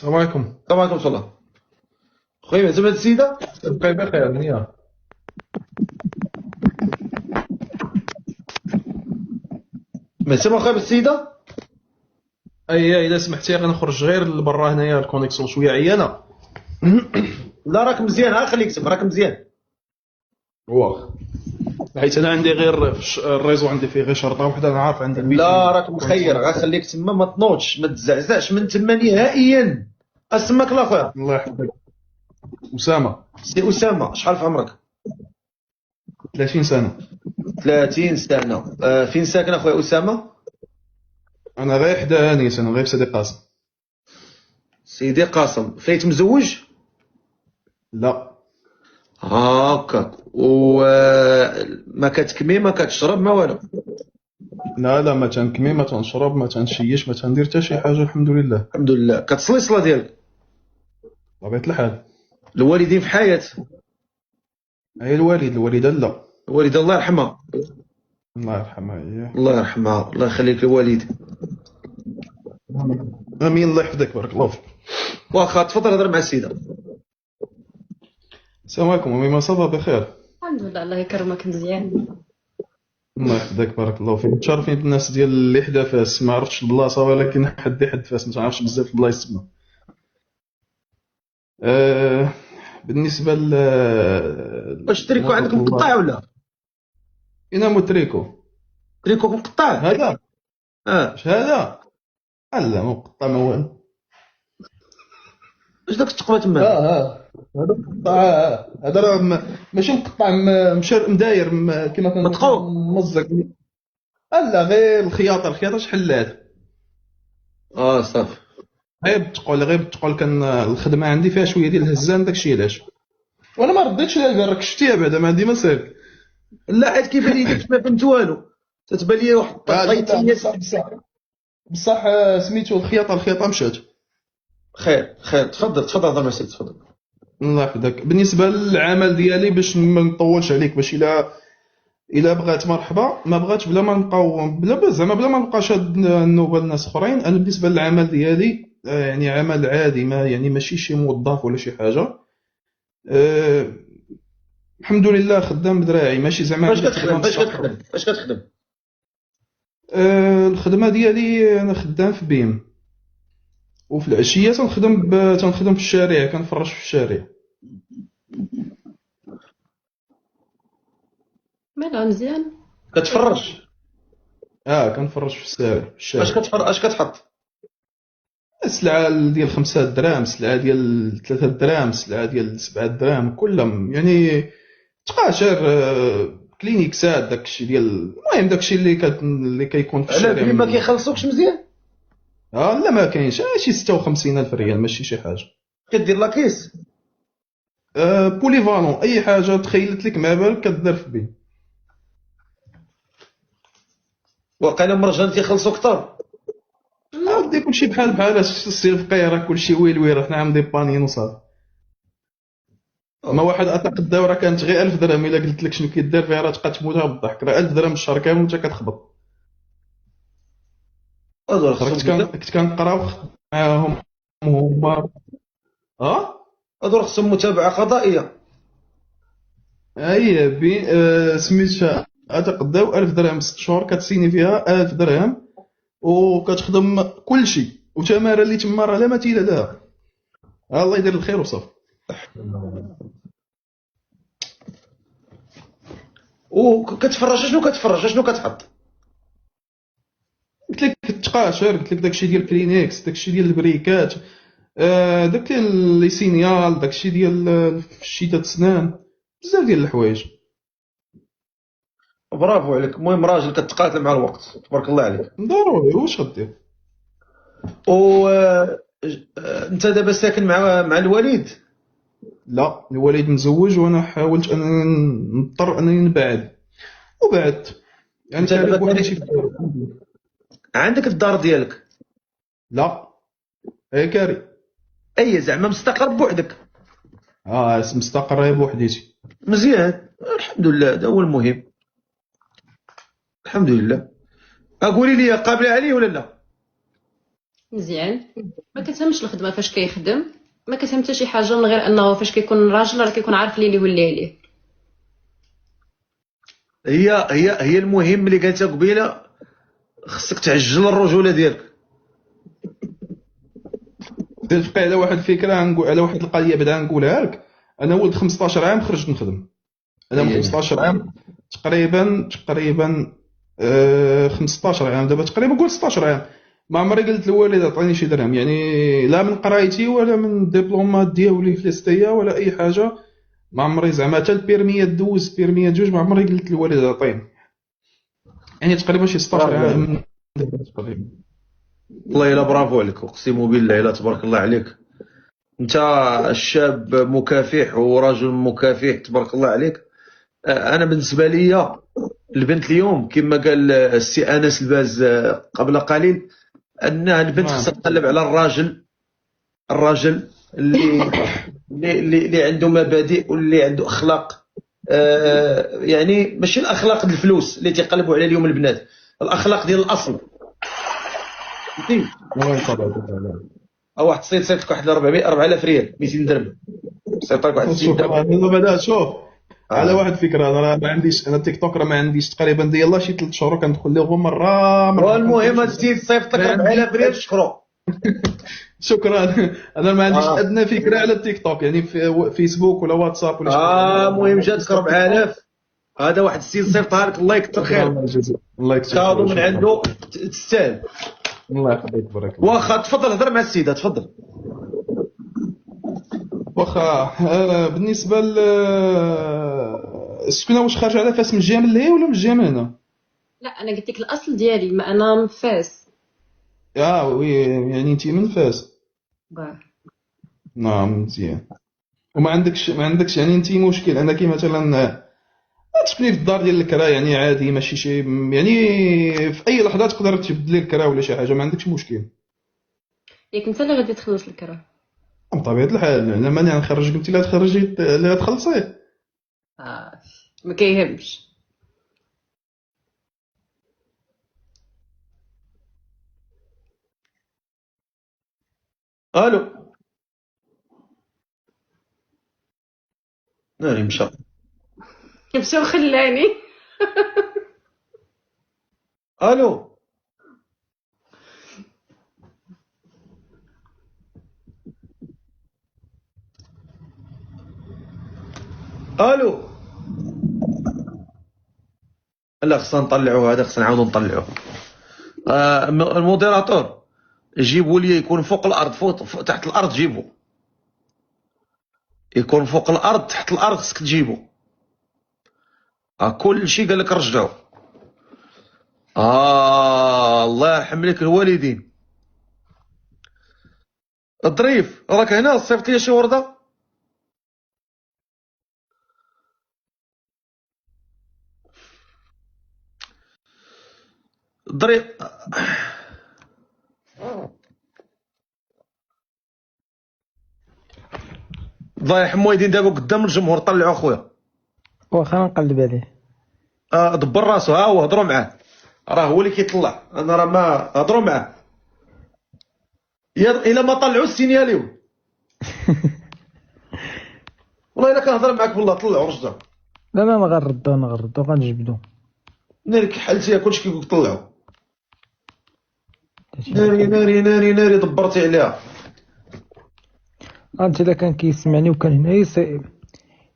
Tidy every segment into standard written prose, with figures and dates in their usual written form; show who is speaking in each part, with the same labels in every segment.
Speaker 1: السلام عليكم.
Speaker 2: السلام عليكم ورحمة الله. خويا معتمد السيدة.
Speaker 1: تبقى بخير نيا.
Speaker 2: معتمد خويا بالسيدة.
Speaker 1: اي اذا سمحتي غنخرج غير لبرا هنايا، الكونيكسيون شويه عيانه.
Speaker 2: لا راك مزيان، ها خليك تما راك مزيان.
Speaker 1: واخ، حيت انا عندي غير الريزو عندي فيه غير شرطه وحده، انا عارف عندي
Speaker 2: لا
Speaker 1: الويفي
Speaker 2: راك مخير،
Speaker 1: كونيكسيون.
Speaker 2: غا خليك تما ما تنوضش ما تزعزعش من تما نهائيا. اسمك لا خويا.
Speaker 1: الله يحفظك. اسامه.
Speaker 2: سي أسامة، شحال في عمرك؟
Speaker 1: 30 سنه.
Speaker 2: 30 سنة. فين ساكن أخويا أسامة؟
Speaker 1: انا غير حدا انيس، انا غير في سيدي قاسم.
Speaker 2: سيدي قاسم. فايت مزوج؟
Speaker 1: لا.
Speaker 2: هاكا ما كتكمي ما كتشرب ما والو؟
Speaker 1: لا لا، ما تنكمي ما تنشرب ما تنشيش ما تندير حتى شي حاجه، الحمد لله.
Speaker 2: الحمد لله. كتصلي الصلاة ديالك؟
Speaker 1: بطبيعه الحال.
Speaker 2: الوالدين في حياة؟
Speaker 1: هي الوالده لا.
Speaker 2: الوالدة الله يرحمها.
Speaker 1: الله يرحمها اياه.
Speaker 2: الله يرحمها، الله يخليك الوالد.
Speaker 1: امين، الله يحفظك، بارك الله فيك.
Speaker 2: واخا تفضل هضر مع السيدة.
Speaker 1: السلام عليكم امي، ما صافا بخير؟
Speaker 3: الحمد لله، الله يكرمك مزيان.
Speaker 1: الله يحفظك، بارك الله فيك. متشرفين بالناس ديال اللي حدا فاس، ما عرفتش البلاصه ولكن حد فاس، ما تعرفش بزاف البلايص تما. آه بالنسبه
Speaker 2: واش التريكو عندك مقطع ولا؟
Speaker 1: انا متريكو.
Speaker 2: تريكو مقطع؟
Speaker 1: هذا
Speaker 2: اه.
Speaker 1: اش هذا؟ لا ما مقطع ما والو.
Speaker 2: اش داك التقوى تما؟
Speaker 1: هذا مقطع. هذا راه ماشي مقطع، مداير كيما كان
Speaker 2: متقو؟
Speaker 1: ممزق. لا غير الخياطه شحلات.
Speaker 2: اه صافي.
Speaker 1: غير بتقول كان الخدمه عندي فيها شويه ديال الهزان، داكشي علاش. وانا ما رديتش لها، راك شفتيها بعدا ما عندي ما سالك.
Speaker 2: لا حيت كيبان لي داك ما فهمت والو. تتبان لي واحد الطيط
Speaker 1: لا،
Speaker 2: هي.
Speaker 1: بصح سميتو الخياطه مشات.
Speaker 2: خير خير، تفضل هضر مع السيد، تفضل.
Speaker 1: الله يحفظك. بالنسبه للعمل ديالي باش ما نطولش عليك، باش الا بغات مرحبا، ما بغاتش بلا ما نبقاو بلا ما نبقاش هاد النوبه لناس اخرين. انا بالنسبه للعمل ديالي يعني عمل عادي، ما يعني ماشي شي موظف ولا شي حاجه. أه الحمد لله خدام بدراعي، ماشي زعما
Speaker 2: فاش
Speaker 1: عندي
Speaker 2: كتخدم
Speaker 1: خدمه
Speaker 2: فاش
Speaker 1: مستقره.
Speaker 2: كتخدم فاش كتخدم؟
Speaker 1: الخدمه ديالي انا خدام في بيم، وفي العشيه تنخدم في الشارع، كنفرش في الشارع.
Speaker 3: مالها مزيان.
Speaker 2: كتفرج؟
Speaker 1: كنفرش في الشارع.
Speaker 2: اش كتفرج اش كتحط؟
Speaker 1: السلعه ديال 5 دراهم، السلعه ديال 3 دراهم، السلعه ديال 7 دراهم، كلهم يعني تقاشر. كلينيكسات، داكشي ديال المهم داكشي اللي كيكون في
Speaker 2: على
Speaker 1: الشارع
Speaker 2: بلي ما كيخلصوكش مزيان؟
Speaker 1: لا ما كاينش، شي 56 الف ريال ماشي شي حاجه.
Speaker 2: كدير لاكيس؟
Speaker 1: بوليفالون، اي حاجه تخيلت لك مع بالك كدير في بيه.
Speaker 2: واقيلا مرجان تيخلصو كثر.
Speaker 1: ودي كلشي بحال السي الفقير، راه كلشي ويل حنا عم ديبانين وصافي. ما واحد عطاك الدوره كانت غير 1000 درهم، الا قلت لك شنو كيدير فيها راه تبقى تموتها بالضحك. راه 1000 درهم الشهر كامل وانت كتخبط.
Speaker 2: هادو
Speaker 1: راه
Speaker 2: خصهم
Speaker 1: كنت كنقراو معاهم هما.
Speaker 2: هادو خصهم متابعة قضائية.
Speaker 1: هي بي سميتها غتقداو 1000 درهم 6 شهور، كتسيني فيها 1000 درهم وكتخدم كلشي، وتماره اللي تما راه لا مثيل لها. الله يدير الخير وصافي.
Speaker 2: وكتفرج شنو كتحط؟
Speaker 1: قلت لك التقاشر، قلت لك داكشي ديال كلينكس، داكشي ديال البريكات، داك ديال لي سينيال، داكشي ديال شيدات سنان، بزاف ديال الحوايج.
Speaker 2: برافو عليك. المهم راجل كتقاتل مع الوقت، تبارك الله عليك.
Speaker 1: ضروري، واش غدير.
Speaker 2: و انت دابا ساكن مع الوالد؟
Speaker 1: لا، الوالد مزوج وانا حاولت انني نضطر انني نبعد وبعدت. يعني
Speaker 2: انت
Speaker 1: كاري
Speaker 2: دابا
Speaker 1: بوحدي
Speaker 2: كاري
Speaker 1: شي الدار.
Speaker 2: عندك الدار ديالك؟
Speaker 1: لا، هي كاري.
Speaker 2: اي زعما مستقر بوحدك؟
Speaker 1: مستقر غير بوحديتي.
Speaker 2: مزيان، الحمد لله، هذا هو المهم. الحمد لله. اقولي لي قابله عليه ولا لا؟
Speaker 3: مزيان. ما كتهمش الخدمه فاش كيخدم، ما كتهم حتى شي حاجه من غير انه فاش كيكون راجل راه كيكون عارف ليه واللي عليه.
Speaker 2: هي المهم اللي قالتها قبيله، خصك تعجل الرجوله ديالك.
Speaker 1: تلفقي على واحد الفكره، نقول على واحد القضيه بعدا نقولها لك. انا ولد 15 عام خرجت نخدم. انا من 15 عام تقريبا 15 عام دابا، تقريبا قول 16 عام. ما عمري قلت للوالد عطيني شي درهم، يعني لا من قرايتي ولا من الدبلومات ديالي في الاستيا ولا اي حاجه. ما عمري زعما حتى البيرميه دوز بيرميه جوج ما عمري قلت للوالد عطيني، يعني تقريبا شي 16 عام تقريبا.
Speaker 2: والله الا برافو عليك، اقسم بالله الا تبارك الله عليك. انت الشاب مكافح ورجل مكافح تبارك الله عليك. انا بالنسبه لي البنت اليوم كما قال السي انس الباز قبل قليل، ان البنت
Speaker 1: نعم.
Speaker 2: خصها تقلب على الراجل اللي عنده مبادئ واللي عنده اخلاق. يعني ماشي الاخلاق ديال الفلوس اللي تيقلبوا على اليوم البنات، الاخلاق ديال الاصل. فهمتي؟
Speaker 1: الله يطلع.
Speaker 2: واحد تصيفط لك واحد 4000 ريال 200 درهم، صيفط لك واحد السيد
Speaker 1: شوف
Speaker 2: دابا.
Speaker 1: انا بدا شوف على
Speaker 2: آه.
Speaker 1: واحد الفكره. انا راه ما عنديش، انا تيك توك راه ما عنديش تقريبا ديال شي 3 شهور كندخل لهم مره
Speaker 2: والمهم هاد السيد صيفط لك
Speaker 1: ما
Speaker 2: 4000 ريال
Speaker 1: عنديش.
Speaker 2: شكرا.
Speaker 1: شكرا. انا ما عنديش
Speaker 2: اه
Speaker 1: ادنى فكره على التيك توك، يعني في فيسبوك ولا واتساب ولا شي حاجه.
Speaker 2: المهم جاتك 4000. هذا واحد السيد صيفطها لك، الله يكثر
Speaker 1: شكرا
Speaker 2: خير،
Speaker 1: الله يكثر
Speaker 2: كادو
Speaker 1: خيرك.
Speaker 2: من عنده تستاهل.
Speaker 1: الله يحفظك بارك الله.
Speaker 2: واخا تفضل هضر مع السيده، تفضل.
Speaker 1: واخا بالنسبه السكنه واش خارجه على فاس من الجهه من لهي ولا من الجهه من هنا؟
Speaker 3: لا انا قلت لك الاصل ديالي، ما انا من فاس.
Speaker 1: وي يعني انت من فاس.
Speaker 3: باه.
Speaker 1: نعم مزيان. وما عندكش يعني انت مشكل انك مثلا تسكني في الدار ديال الكرا، يعني عادي ماشي شي، يعني في اي لحظه تقدر تبدلي الكرا ولا شي حاجه، ما عندكش مشكل.
Speaker 3: ياك انت اللي غادي تخلص الكرا.
Speaker 1: بطبيعه الحال انا ماني غنخرجك، انت اللي غتخرجي اللي غتخلصيه.
Speaker 3: اه ما كيهمش.
Speaker 2: الو ناري مشى.
Speaker 3: مشى وخلاني.
Speaker 2: الو الو لا خصنا نطلعوه هذا، خصنا نعاودو نطلعوه. الموديراتور جيبوا لي يكون فوق الارض، فوق تحت الارض جيبوا، يكون فوق الارض تحت الارض خصك تجيبو. كل شيء قال لك رجعوا. الله يرحم لك الوالدين. الظريف راك هنا، صيفط لي شي ورده. الظريف الله يرحم والدين، دابا قدام الجمهور طلعوا اخويا.
Speaker 4: واخا نقلب عليه.
Speaker 2: دبر راسو، ها هو هضروا معاه، راه هو اللي كيطلع، انا راه ما هضروا معاه. الا ما طلعوا السينياليو. والله الا كنهضر معاك والله طلعوا رجعوا.
Speaker 4: لا نغردو غنجبدو.
Speaker 2: ناري حلتيها كلشي كيقول لك طلعوا. ناري ناري ناري ناري دبرتي عليها.
Speaker 4: انت الا كان كيسمعني وكان هنا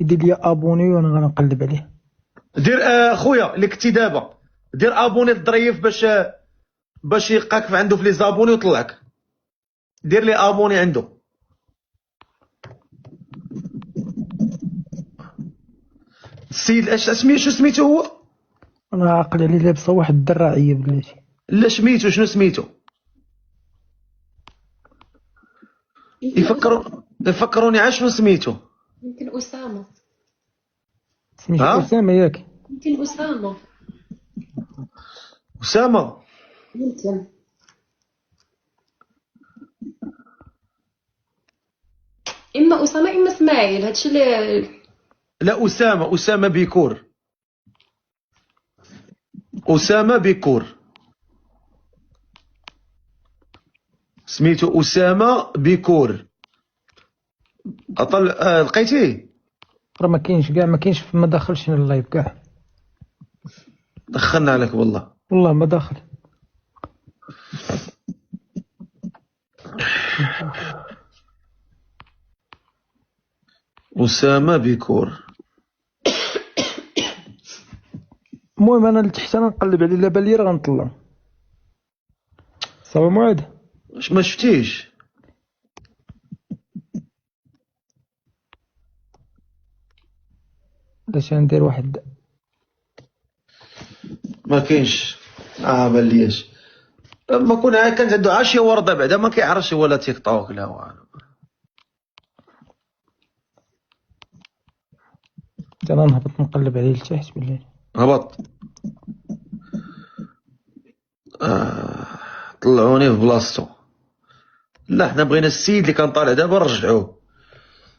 Speaker 4: يدير لي ابوني وانا غنقلب عليه.
Speaker 2: دير خويا اللي كنتي دابا، دير ابوني للظريف باش يلقاك في عنده في لي زابوني ويطلعك. دير لي ابوني عنده. السيد شو سميتو هو؟
Speaker 4: انا عاقل عليه لابسه واحد الدراعيه بلاتي.
Speaker 2: لا سميتو شنو سميتو؟ يفكروني عا شنو سميتو؟
Speaker 3: يمكن اسامه.
Speaker 4: سميتو اسامه ياك؟
Speaker 3: يمكن اسامه.
Speaker 2: أسامة.
Speaker 3: يمكن. اما اسامه اما اسماعيل، هادشي اللي.
Speaker 2: لا أسامة بيكور. أسامة بيكور. سميتو أسامة بيكور. لقيتيه؟
Speaker 4: راه ما كاينش كاع، ما كاينش، ما داخلش اللايف كاع،
Speaker 2: دخلنا عليك والله.
Speaker 4: والله ما داخل.
Speaker 2: أسامة بيكور.
Speaker 4: المهم انا لتحت انا نقلب عليه، لا بالي راه غنطلع. صافي موعد.
Speaker 2: واش ما شفتيش؟
Speaker 4: باش ندير واحد.
Speaker 2: ما كاينش. بان لياش. ما كون كانت عنده عاشيه ورده بعدا ما كيعرفش ولا تيك توك لا والو.
Speaker 4: انا نهبط نقلب عليه لتحت بالليل.
Speaker 2: هبط. طلعوني في بلاصتو. لا حنا بغينا السيد اللي كان طالع دابا نرجعوه،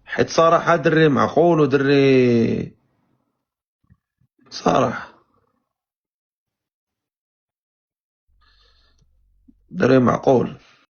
Speaker 2: حيت صراحه دري معقول ودري صراحه دري معقول.